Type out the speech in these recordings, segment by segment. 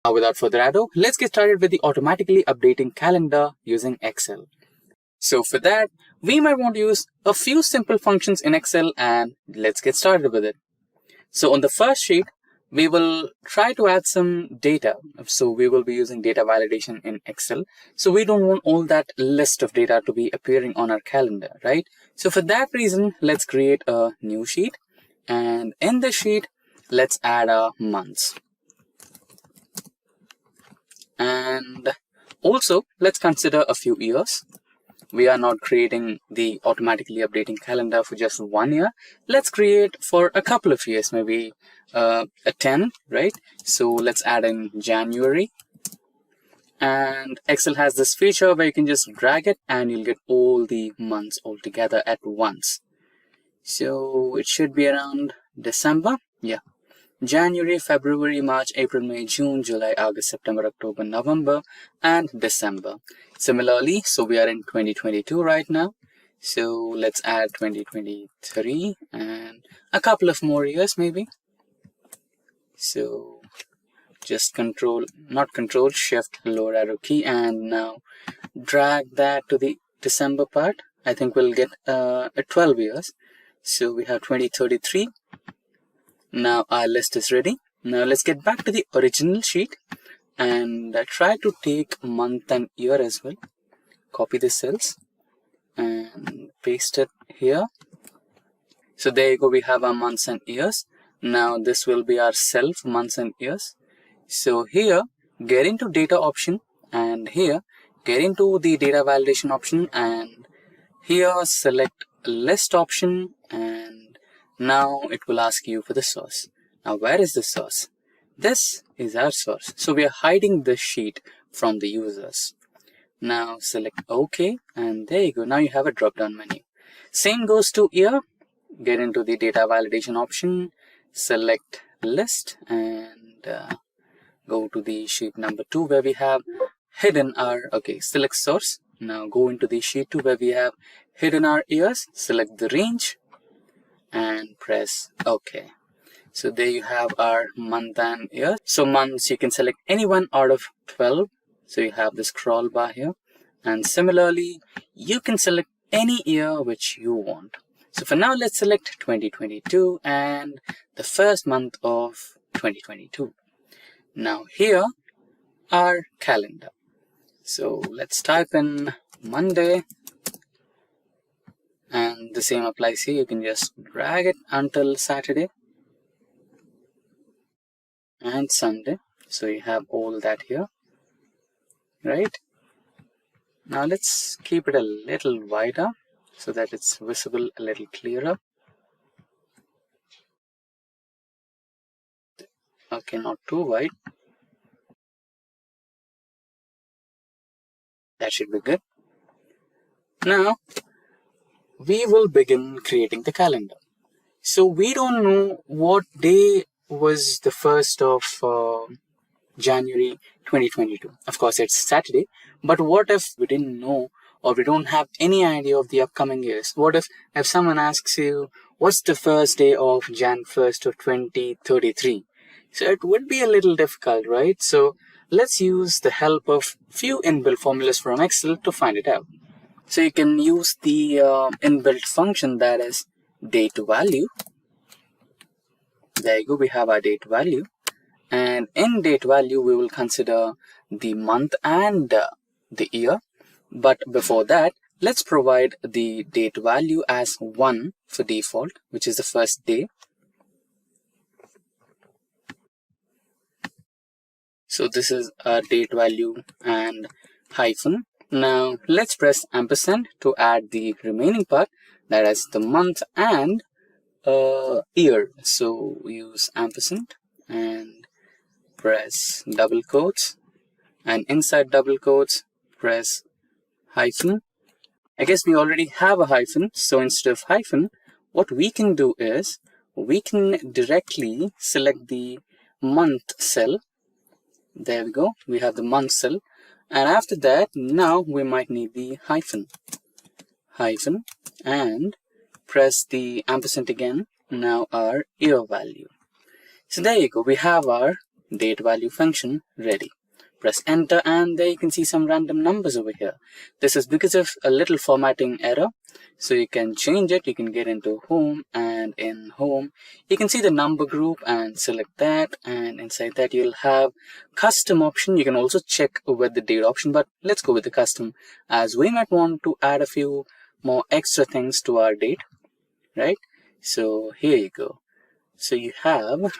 Now without further ado, let's get started with the automatically updating calendar using Excel. So for that, we might want to use a few simple functions in Excel, and let's get started with it. So on the first sheet, we will try to add some data. So we will be using data validation in Excel. So we don't want all that list of data to be appearing on our calendar, right? So for that reason, let's create a new sheet. And in this sheet, let's add our months. And also, let's consider a few years. We are not creating the automatically updating calendar for just 1 year. Let's create for a couple of years, maybe a 10, right? So let's add in January. And Excel has this feature where you can just drag it and you'll get all the months all together at once. So it should be around December. Yeah. January, February, March, April, May, June, July, August, September, October, November, and December. Similarly, so we are in 2022 right now. So let's add 2023 and a couple of more years maybe. So just Shift, lower arrow key, and now drag that to the December part. I think we'll get 12 years. So we have 2033. Now our list is ready. Now let's get back to the original sheet and try to take month and year as well. Copy the cells and paste it here. So there you go, we have our months and years. Now this will be our cell for months and years. So here, get into data option, and here, get into the data validation option, and here select list option, and now it will ask you for the source. Now where is the source? This is our source. So we are hiding this sheet from the users. Now select OK, and there you go. Now you have a drop down menu. Same goes to year. Get into the data validation option, select list, and go to the sheet number 2 where we have hidden our, select source. Now go into the sheet 2 where we have hidden our years, select the range, and press OK. So there you have our month and year. So months, you can select any one out of 12. So you have the scroll bar here. And similarly, you can select any year which you want. So for now, let's select 2022 and the first month of 2022. Now here, our calendar. So let's type in Monday. And the same applies here. You can just drag it until Saturday and Sunday. So you have all that here, right? Now let's keep it a little wider so that it's visible a little clearer. Okay, not too wide. That should be good. Now, we will begin creating the calendar. So we don't know what day was the 1st of January 2022. Of course, it's Saturday. But what if we didn't know, or we don't have any idea of the upcoming years? What if someone asks you, what's the first day of Jan 1st of 2033? So it would be a little difficult, right? So let's use the help of few inbuilt formulas from Excel to find it out. So you can use the inbuilt function, that is date value. There you go, we have our date value. And in date value, we will consider the month and the year. But before that, let's provide the date value as 1 for default, which is the first day. So this is our date value and hyphen. Now let's press ampersand to add the remaining part, that is the month and year. So use ampersand and press double quotes, and inside double quotes press hyphen. I guess we already have a hyphen, so instead of hyphen, what we can do is we can directly select the month cell. There we go, we have the month cell, and after that, now we might need the hyphen, and press the ampersand again. Now our year value. So there you go, we have our date value function ready. Press enter and there you can see some random numbers over here. This is because of a little formatting error. So you can change it. You can get into home, and in home you can see the number group and select that, and inside that you'll have custom option. You can also check with the date option, but let's go with the custom as we might want to add a few more extra things to our date, right? So here you go. So you have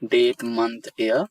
date, month, year,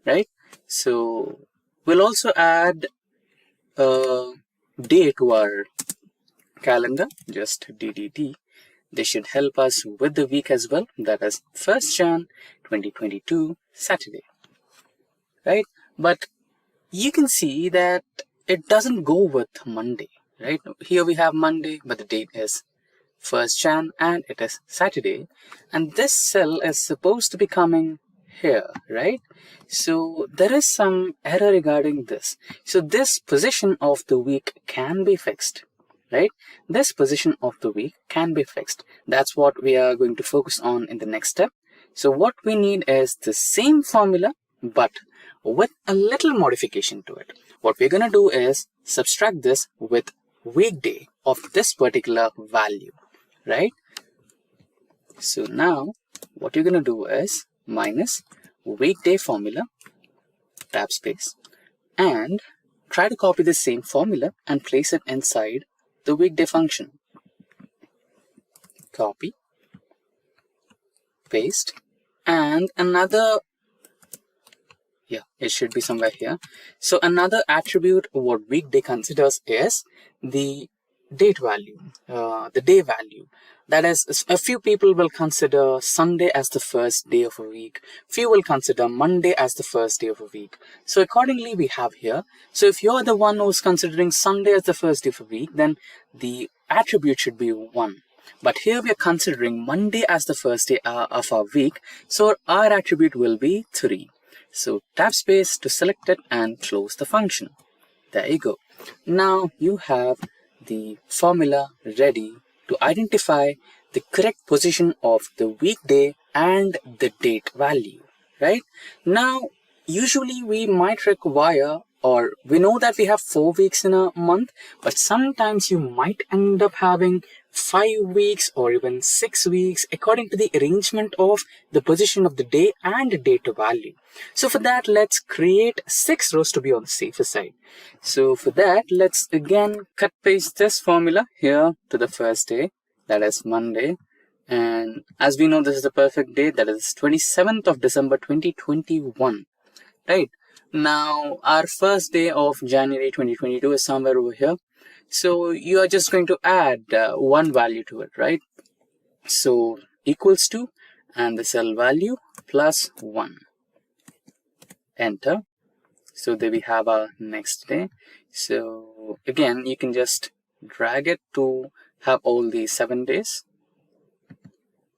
right? So we'll also add a day to our calendar, just DDD. This should help us with the week as well. That is 1st Jan 2022 Saturday, right? But you can see that it doesn't go with Monday, right? Here we have Monday, but the date is 1st Jan and it is Saturday, and this cell is supposed to be coming here, right? So there is some error regarding this. So this position of the week can be fixed, right? This position of the week can be fixed. That's what we are going to focus on in the next step. So what we need is the same formula, but with a little modification to it. What we're going to do is subtract this with weekday of this particular value, right? So now what you're going to do is minus weekday formula, tab space, and try to copy the same formula and place it inside the weekday function. Copy, paste, and another, yeah, it should be somewhere here. So another attribute what weekday considers is the date value, the day value. That is, a few people will consider Sunday as the first day of a week. Few will consider Monday as the first day of a week. So accordingly, we have here. So if you're the one who's considering Sunday as the first day of a week, then the attribute should be 1. But here we are considering Monday as the first day of our week. So our attribute will be 3. So tab space to select it and close the function. There you go. Now you have the formula ready to identify the correct position of the weekday and the date value, right? Now, usually we might require, or we know that we have 4 weeks in a month, but sometimes you might end up having 5 weeks or even 6 weeks according to the arrangement of the position of the day and the date value. So for that, let's create 6 rows to be on the safer side. So for that, let's again cut paste this formula here to the first day, that is Monday. And as we know, this is the perfect day, that is 27th of December 2021, right? Now our first day of January 2022 is somewhere over here. So you are just going to add one value to it, right? So equals to, and the cell value plus 1. Enter. So there we have our next day. So again, you can just drag it to have all the 7 days.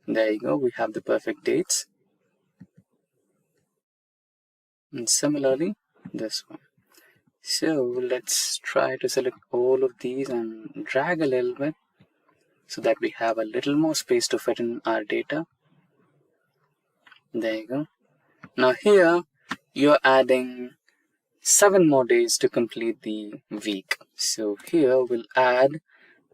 There you go. We have the perfect dates. And similarly, this one. So let's try to select all of these and drag a little bit so that we have a little more space to fit in our data. There you go. Now here you're adding 7 more days to complete the week. So here we'll add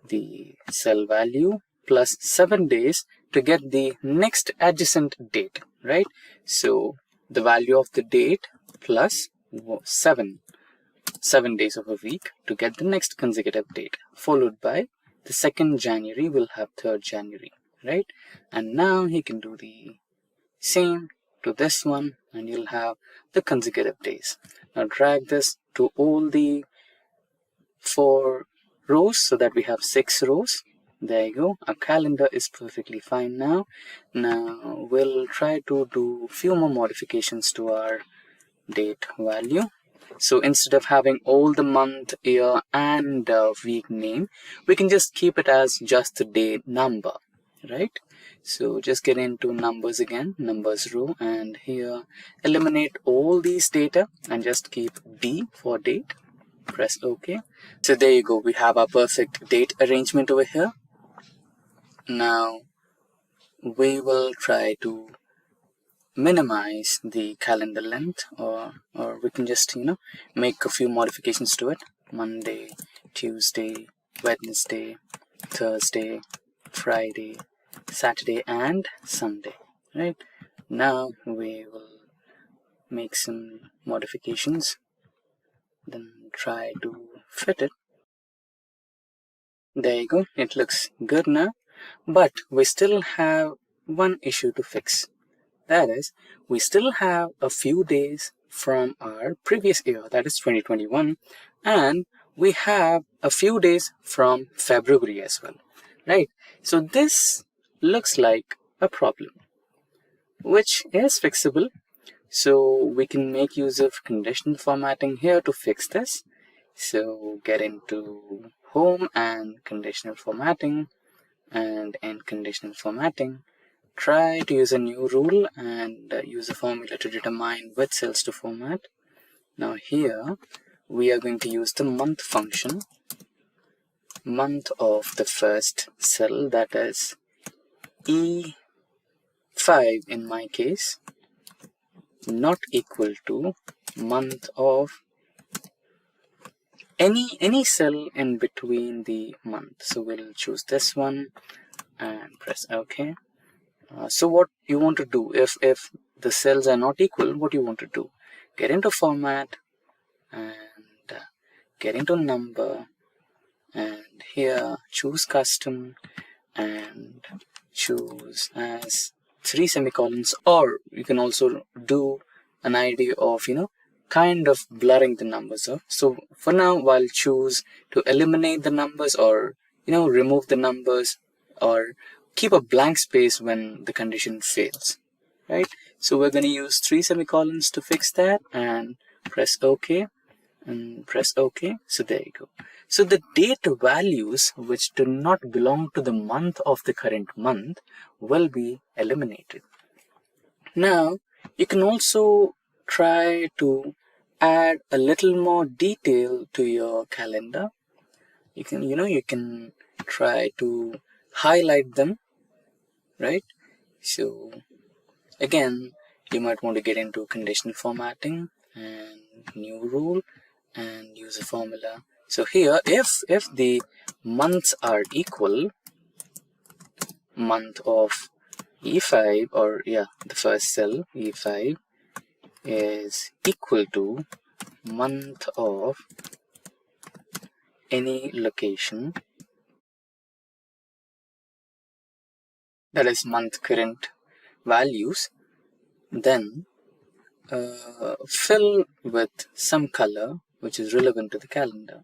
the cell value plus 7 days to get the next adjacent date, right? So the value of the date plus 7 days of a week to get the next consecutive date, followed by the 2nd January, we'll have 3rd January, right? And now he can do the same to this one and you'll have the consecutive days. Now drag this to all the 4 rows so that we have 6 rows. There you go. Our calendar is perfectly fine now. Now we'll try to do a few more modifications to our date value. So instead of having all the month, year, and week name, we can just keep it as just the day number, right? So just get into numbers again, numbers row, and here eliminate all these data and just keep D for date. Press OK. So there you go. We have our perfect date arrangement over here. Now we will try to minimize the calendar length, or we can just make a few modifications to it. Monday, Tuesday, Wednesday, Thursday, Friday, Saturday, and Sunday. Right now we will make some modifications, then try to fit it. There you go, it looks good now, but we still have one issue to fix. That is, we still have a few days from our previous year, that is 2021, and we have a few days from February as well, right? So this looks like a problem, which is fixable. So we can make use of conditional formatting here to fix this. So get into Home and Conditional Formatting, and in Conditional Formatting, try to use a new rule and use a formula to determine which cells to format. Now here we are going to use the month function, month of the first cell, that is E5 in my case, not equal to month of any cell in between the month. So we'll choose this one and press OK. So what you want to do, if the cells are not equal, what you want to do, get into format and get into number, and here choose custom and choose as 3 semicolons, or you can also do an idea of kind of blurring the numbers up. So for now I'll choose to eliminate the numbers, or remove the numbers, or keep a blank space when the condition fails, right? So we're going to use 3 semicolons to fix that, and press OK and press OK. So there you go. So the date values which do not belong to the month of the current month will be eliminated. Now you can also try to add a little more detail to your calendar. You can try to highlight them, right? So again, you might want to get into conditional formatting and new rule and use a formula. So here, if the months are equal, month of E5, or the first cell E5 is equal to month of any location, that is month current values, then fill with some color which is relevant to the calendar.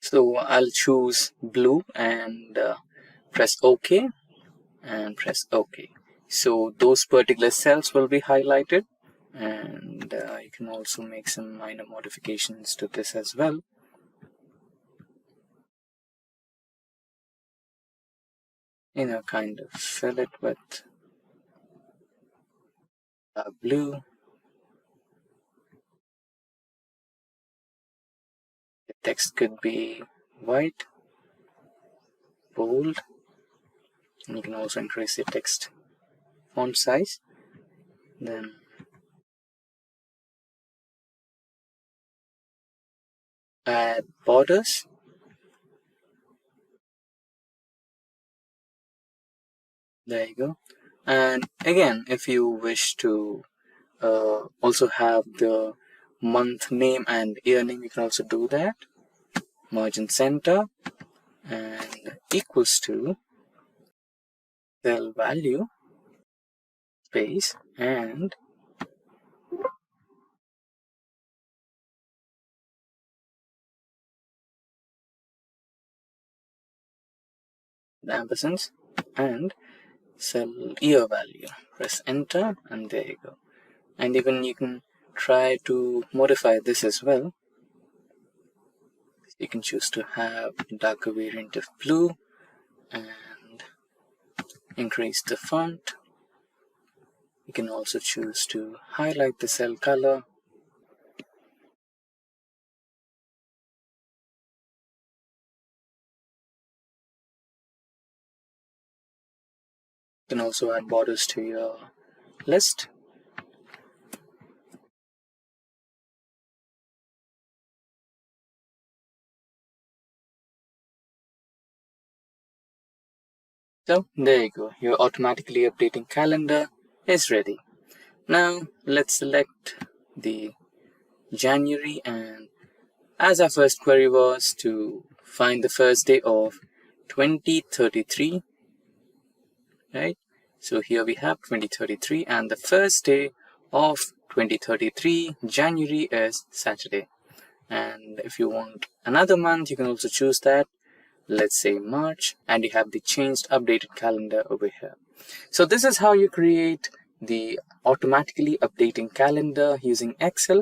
So I'll choose blue and press OK and press OK. So those particular cells will be highlighted, and you can also make some minor modifications to this as well. Kind of fill it with blue. The text could be white, bold, and you can also increase the text font size. Then add borders. There you go. And again, if you wish to also have the month name and year name, you can also do that. Margin center and equals to cell value space and the ampersands and cell year value. Press enter and there you go. And even you can try to modify this as well. You can choose to have darker variant of blue and increase the font. You can also choose to highlight the cell color. You can also add borders to your list. So there you go, your automatically updating calendar is ready. Now let's select the January, and as our first query was to find the first day of 2033, right? So here we have 2033, and the first day of 2033 January is Saturday. And if you want another month, you can also choose that. Let's say March, and you have the changed updated calendar over here. So this is how you create the automatically updating calendar using Excel.